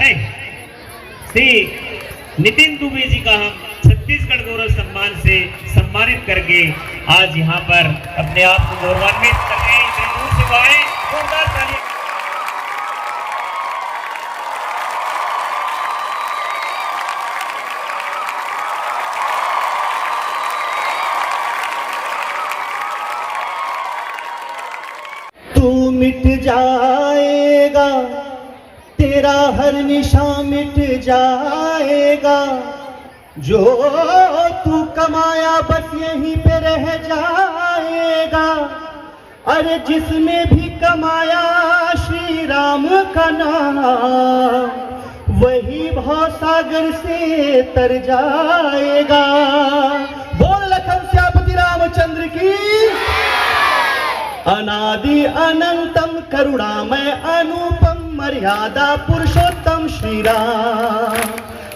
है। श्री नितिन दुबे जी का हम छत्तीसगढ़ गौरव सम्मान से सम्मानित करके आज यहाँ पर अपने आप को गौरवान्वित कर रहे हैं। इतनी दूर से आए, जोरदार ताली। तू मिट जाएगा, तेरा हर निशान मिट जाएगा, जो तू कमाया बस यहीं पे रह जाएगा। अरे जिसने भी कमाया श्री राम का नाम, वही भवसागर से तर जाएगा। बोल लखन श्यामपति रामचंद्र की। अनादि अनंतम करुणामय अनुपम मर्यादा पुरुषोत्तम श्री राम,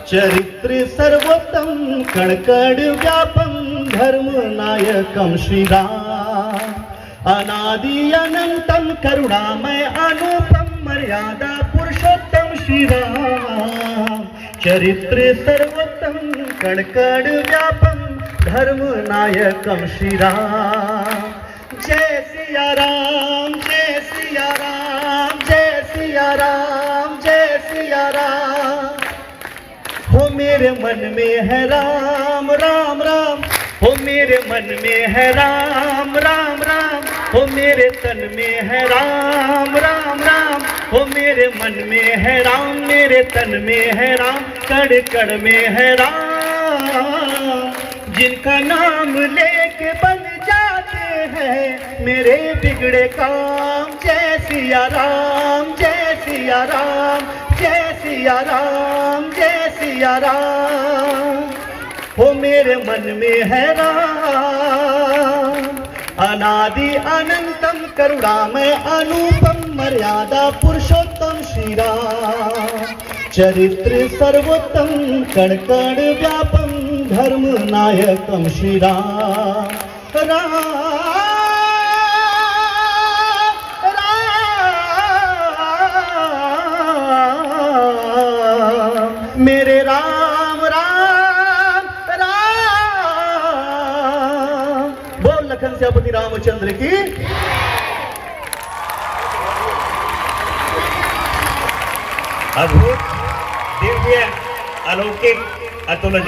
चरित्र सर्वोत्तम कण कण व्यापम धर्म नायकम श्री राम। अनादि अनंतम करुणामय अनुपम मर्यादा पुरुषोत्तम श्री राम, चरित्र सर्वोत्तम कण कण व्यापम धर्म नायकम श्री राम। जय सिया राम, जय सिया राम, जय सिया राम, जय सिया राम। हो मेरे मन में है राम राम राम, हो मेरे मन में है राम राम राम, हो मेरे तन में है राम राम राम, हो मेरे मन में है राम, मेरे तन में है राम, कण कण में है राम। जिनका नाम लेके बन जाते हैं मेरे बिगड़े काम। जय सिया राम, जय सिया राम, जय सिया राम, जय सिया राम। हो मेरे मन में है राम, अनादि अनंतम करुणामय अनुपम मर्यादा पुरुषोत्तम श्री राम, चरित्र सर्वोत्तम कण कण व्यापम धर्म नायकम श्री राम। राम राम मेरे राम राम राम। बोल लखन श्यामपति रामचंद्र की। अद्भुत, दिव्य, अलौकिक, अतुलनीय।